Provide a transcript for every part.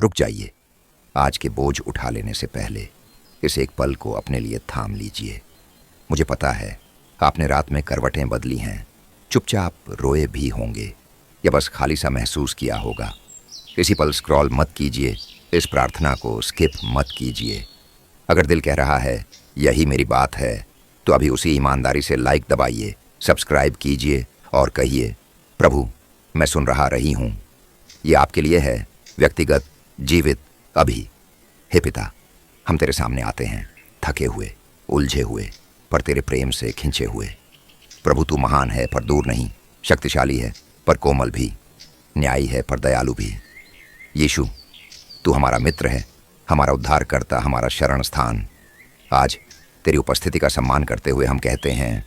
रुक जाइए। आज के बोझ उठा लेने से पहले इस एक पल को अपने लिए थाम लीजिए। मुझे पता है आपने रात में करवटें बदली हैं, चुपचाप रोए भी होंगे या बस खाली सा महसूस किया होगा। इसी पल स्क्रॉल मत कीजिए, इस प्रार्थना को स्किप मत कीजिए। अगर दिल कह रहा है यही मेरी बात है, तो अभी उसी ईमानदारी से लाइक दबाइए, सब्सक्राइब कीजिए और कहिए, प्रभु मैं सुन रही हूँ। ये आपके लिए है, व्यक्तिगत, जीवित, अभी। हे पिता, हम तेरे सामने आते हैं, थके हुए, उलझे हुए, पर तेरे प्रेम से खिंचे हुए। प्रभु तू महान है पर दूर नहीं, शक्तिशाली है पर कोमल भी, न्यायी है पर दयालु भी। यीशु तू हमारा मित्र है, हमारा उद्धारकर्ता, हमारा शरण स्थान। आज तेरी उपस्थिति का सम्मान करते हुए हम कहते हैं,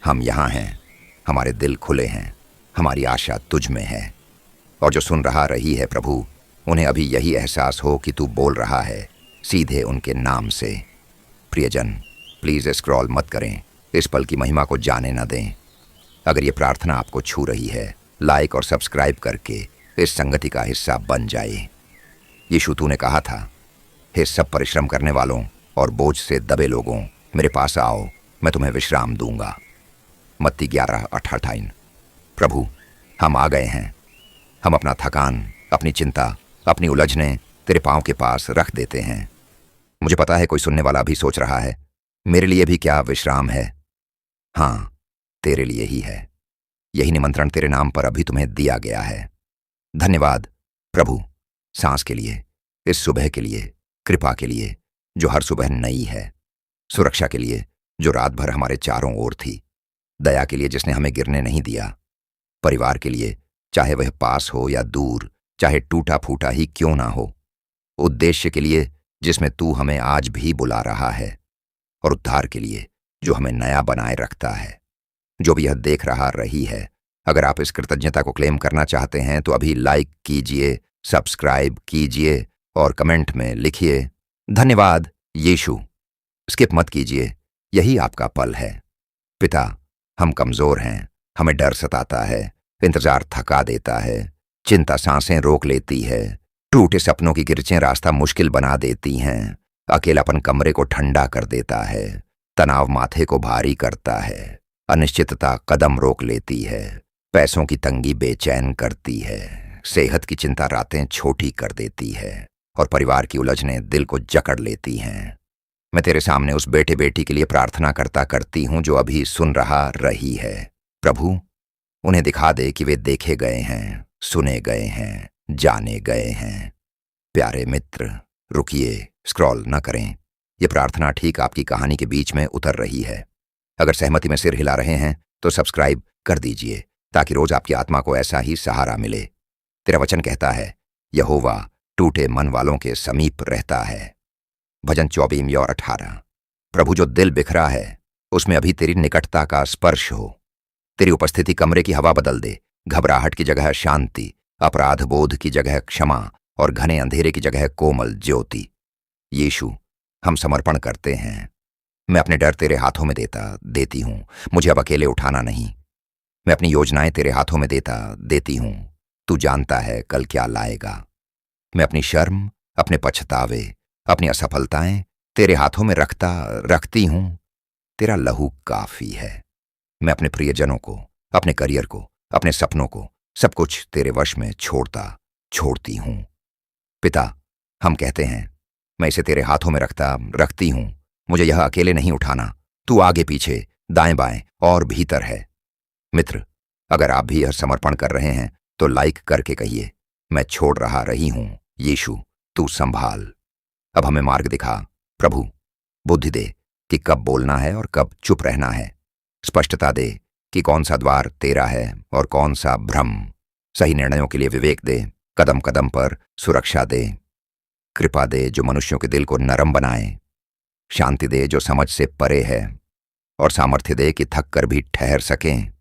हम यहाँ हैं, हमारे दिल खुले हैं, हमारी आशा तुझ में है। और जो सुन रही है प्रभु, उन्हें अभी यही एहसास हो कि तू बोल रहा है सीधे उनके नाम से। प्रियजन, प्लीज़ स्क्रॉल मत करें, इस पल की महिमा को जाने न दें। अगर ये प्रार्थना आपको छू रही है, लाइक और सब्सक्राइब करके इस संगति का हिस्सा बन जाए। यीशु तूने कहा था, हे सब परिश्रम करने वालों और बोझ से दबे लोगों, मेरे पास आओ, मैं तुम्हें विश्राम दूंगा। मत्ती 11:28। प्रभु हम आ गए हैं। हम अपना थकान, अपनी चिंता, अपनी उलझने तेरे पांव के पास रख देते हैं। मुझे पता है कोई सुनने वाला भी सोच रहा है, मेरे लिए भी क्या विश्राम है? हाँ, तेरे लिए ही है। यही निमंत्रण तेरे नाम पर अभी तुम्हें दिया गया है। धन्यवाद प्रभु, सांस के लिए, इस सुबह के लिए, कृपा के लिए जो हर सुबह नई है, सुरक्षा के लिए जो रात भर हमारे चारों ओर थी, दया के लिए जिसने हमें गिरने नहीं दिया, परिवार के लिए चाहे वह पास हो या दूर, चाहे टूटा फूटा ही क्यों ना हो, उद्देश्य के लिए जिसमें तू हमें आज भी बुला रहा है, और उद्धार के लिए जो हमें नया बनाए रखता है। जो भी यह देख रही है, अगर आप इस कृतज्ञता को क्लेम करना चाहते हैं तो अभी लाइक कीजिए, सब्सक्राइब कीजिए और कमेंट में लिखिए, धन्यवाद यीशु। स्किप मत कीजिए, यही आपका पल है। पिता हम कमजोर हैं, हमें डर सताता है, इंतजार थका देता है, चिंता सांसें रोक लेती है, टूटे सपनों की गिरचें रास्ता मुश्किल बना देती हैं, अकेलापन कमरे को ठंडा कर देता है, तनाव माथे को भारी करता है, अनिश्चितता कदम रोक लेती है, पैसों की तंगी बेचैन करती है, सेहत की चिंता रातें छोटी कर देती है, और परिवार की उलझनें दिल को जकड़ लेती हैं। मैं तेरे सामने उस बेटे बेटी के लिए प्रार्थना करती हूँ जो अभी सुन रही है। प्रभु उन्हें दिखा दे कि वे देखे गए हैं, सुने गए हैं, जाने गए हैं। प्यारे मित्र, रुकिए, स्क्रॉल न करें। ये प्रार्थना ठीक आपकी कहानी के बीच में उतर रही है। अगर सहमति में सिर हिला रहे हैं तो सब्सक्राइब कर दीजिए, ताकि रोज आपकी आत्मा को ऐसा ही सहारा मिले। तेरा वचन कहता है, यहोवा टूटे मन वालों के समीप रहता है। भजन 24:18। प्रभु जो दिल बिखरा है, उसमें अभी तेरी निकटता का स्पर्श हो। तेरी उपस्थिति कमरे की हवा बदल दे, घबराहट की जगह शांति, अपराध बोध की जगह क्षमा और घने अंधेरे की जगह कोमल ज्योति। यीशु हम समर्पण करते हैं। मैं अपने डर तेरे हाथों में देती हूँ, मुझे अब अकेले उठाना नहीं। मैं अपनी योजनाएं तेरे हाथों में देती हूँ, तू जानता है कल क्या लाएगा। मैं अपनी शर्म, अपने पछतावे, अपनी असफलताएं तेरे हाथों में रखती हूँ, तेरा लहू काफी है। मैं अपने प्रियजनों को, अपने करियर को, अपने सपनों को, सब कुछ तेरे वश में छोड़ती हूँ। पिता हम कहते हैं, मैं इसे तेरे हाथों में रखती हूँ, मुझे यह अकेले नहीं उठाना, तू आगे पीछे, दाएं बाएं और भीतर है। मित्र, अगर आप भी यह समर्पण कर रहे हैं तो लाइक करके कहिए, मैं छोड़ रही हूँ, यीशु तू संभाल। अब हमें मार्ग दिखा प्रभु, बुद्धि दे कि कब बोलना है और कब चुप रहना है, स्पष्टता दे कि कौन सा द्वार तेरा है और कौन सा भ्रम। सही निर्णयों के लिए विवेक दे, कदम कदम पर सुरक्षा दे, कृपा दे जो मनुष्यों के दिल को नरम बनाए, शांति दे जो समझ से परे है, और सामर्थ्य दे कि थक कर भी ठहर सकें।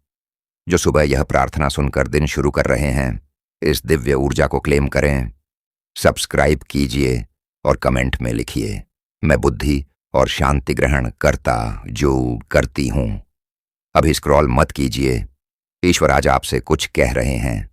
जो सुबह यह प्रार्थना सुनकर दिन शुरू कर रहे हैं, इस दिव्य ऊर्जा को क्लेम करें। सब्सक्राइब कीजिए और कमेंट में लिखिए, मैं बुद्धि और शांति ग्रहण करती हूँ। अभी स्क्रॉल मत कीजिए, ईश्वर आज आपसे कुछ कह रहे हैं।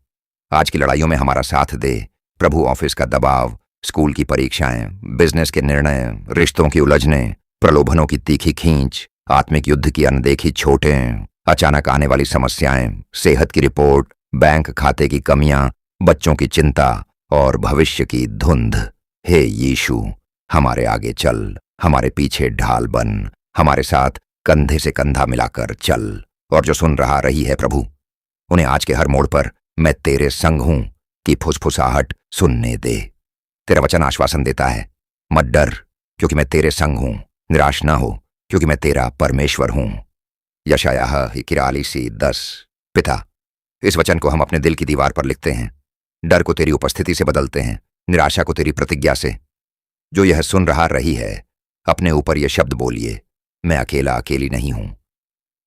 आज की लड़ाइयों में हमारा साथ दे प्रभु। ऑफिस का दबाव, स्कूल की परीक्षाएं, बिजनेस के निर्णय, रिश्तों की उलझनें, प्रलोभनों की तीखी खींच, आत्मिक युद्ध की अनदेखी चोटें, अचानक आने वाली समस्याएं, सेहत की रिपोर्ट, बैंक खाते की कमियां, बच्चों की चिंता और भविष्य की धुंध। हे यीशु, हमारे आगे चल, हमारे पीछे ढाल बन, हमारे साथ कंधे से कंधा मिलाकर चल। और जो सुन रहा रही है प्रभु, उन्हें आज के हर मोड़ पर मैं तेरे संग हूं कि फुसफुसाहट सुनने दे। तेरा वचन आश्वासन देता है, मत डर क्योंकि मैं तेरे संग हूं, निराश ना हो क्योंकि मैं तेरा परमेश्वर हूं। यशायाह 41:10। पिता, इस वचन को हम अपने दिल की दीवार पर लिखते हैं, डर को तेरी उपस्थिति से बदलते हैं, निराशा को तेरी प्रतिज्ञा से। जो यह सुन रहा रही है, अपने ऊपर यह शब्द बोलिए, मैं अकेला अकेली नहीं हूं।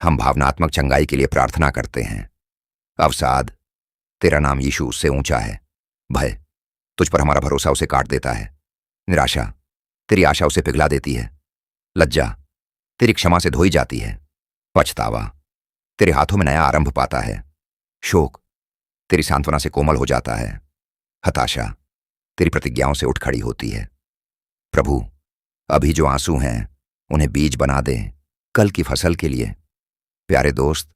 हम भावनात्मक चंगाई के लिए प्रार्थना करते हैं। अवसाद, तेरा नाम यीशु उससे ऊंचा है। भय, तुझ पर हमारा भरोसा उसे काट देता है। निराशा, तेरी आशा उसे पिघला देती है। लज्जा, तेरी क्षमा से धोई जाती है। पछतावा, तेरे हाथों में नया आरंभ पाता है। शोक, तेरी सांत्वना से कोमल हो जाता है। हताशा, तेरी प्रतिज्ञाओं से उठ खड़ी होती है। प्रभु, अभी जो आंसू हैं, उन्हें बीज बना दे कल की फसल के लिए। प्यारे दोस्त,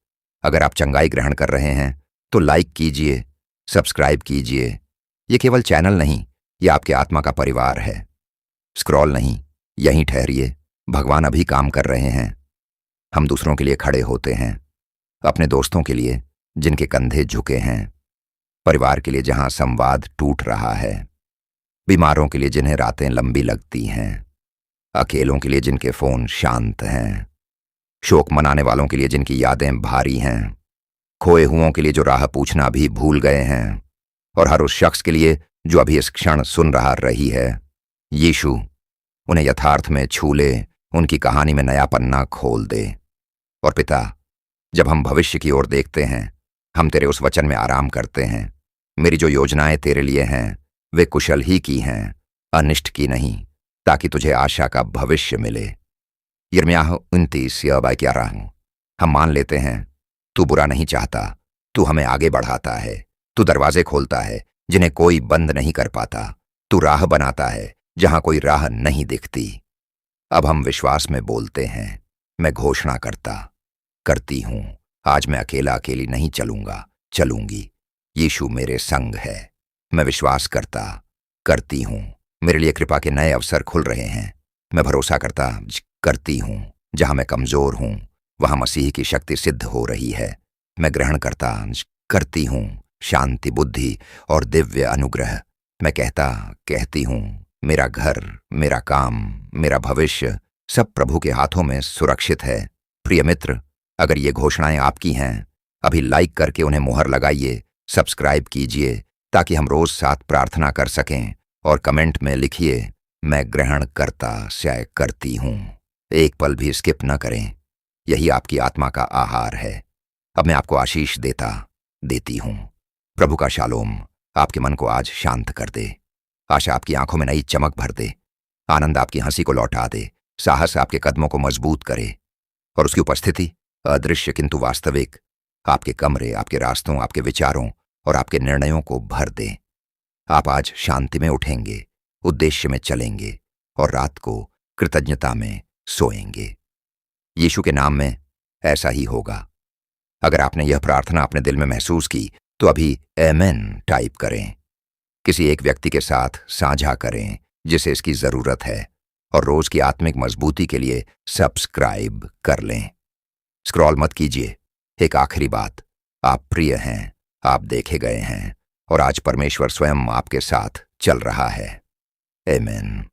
अगर आप चंगाई ग्रहण कर रहे हैं तो लाइक कीजिए, सब्सक्राइब कीजिए। ये केवल चैनल नहीं, ये आपके आत्मा का परिवार है। स्क्रॉल नहीं, यहीं ठहरिए, भगवान अभी काम कर रहे हैं। हम दूसरों के लिए खड़े होते हैं, अपने दोस्तों के लिए जिनके कंधे झुके हैं, परिवार के लिए जहां संवाद टूट रहा है, बीमारों के लिए जिन्हें रातें लंबी लगती हैं, अकेलों के लिए जिनके फोन शांत हैं, शोक मनाने वालों के लिए जिनकी यादें भारी हैं, खोए हुओं के लिए जो राह पूछना भी भूल गए हैं, और हर उस शख्स के लिए जो अभी इस क्षण सुन रहा रही है। यीशु, उन्हें यथार्थ में छू ले, उनकी कहानी में नया पन्ना खोल दे। और पिता, जब हम भविष्य की ओर देखते हैं, हम तेरे उस वचन में आराम करते हैं, मेरी जो योजनाएं तेरे लिए हैं वे कुशल ही की हैं, अनिष्ट की नहीं, ताकि तुझे आशा का भविष्य मिले। यिर्मयाह 29:11। हम मान लेते हैं, तू बुरा नहीं चाहता, तू हमें आगे बढ़ाता है। तू दरवाजे खोलता है जिन्हें कोई बंद नहीं कर पाता। तू राह बनाता है जहां कोई राह नहीं दिखती। अब हम विश्वास में बोलते हैं, मैं घोषणा करती हूं, आज मैं अकेला अकेली नहीं चलूंगा, चलूंगी। यीशु मेरे संग है। मैं विश्वास करती हूं, मेरे लिए कृपा के नए अवसर खुल रहे हैं। मैं भरोसा करती हूं, जहां मैं कमजोर हूं वहां मसीह की शक्ति सिद्ध हो रही है। मैं ग्रहण करती हूं शांति, बुद्धि और दिव्य अनुग्रह। मैं कहती हूं, मेरा घर, मेरा काम, मेरा भविष्य सब प्रभु के हाथों में सुरक्षित है। प्रिय मित्र, अगर ये घोषणाएं आपकी हैं, अभी लाइक करके उन्हें मुहर लगाइए, सब्सक्राइब कीजिए ताकि हम रोज साथ प्रार्थना कर सकें, और कमेंट में लिखिए, मैं ग्रहण करती हूं। एक पल भी स्किप न करें, यही आपकी आत्मा का आहार है। अब मैं आपको आशीष देती हूं। प्रभु का शालोम आपके मन को आज शांत कर दे, आशा आपकी आंखों में नई चमक भर दे, आनंद आपकी हंसी को लौटा दे, साहस आपके कदमों को मजबूत करे, और उसकी उपस्थिति अदृश्य किंतु वास्तविक आपके कमरे, आपके रास्तों, आपके विचारों और आपके निर्णयों को भर दे। आप आज शांति में उठेंगे, उद्देश्य में चलेंगे और रात को कृतज्ञता में सोएंगे। यीशु के नाम में ऐसा ही होगा। अगर आपने यह प्रार्थना अपने दिल में महसूस की तो अभी आमेन टाइप करें। किसी एक व्यक्ति के साथ साझा करें जिसे इसकी जरूरत है, और रोज की आत्मिक मजबूती के लिए सब्सक्राइब कर लें। स्क्रॉल मत कीजिए। एक आखिरी बात, आप प्रिय हैं, आप देखे गए हैं, और आज परमेश्वर स्वयं आपके साथ चल रहा है। आमेन।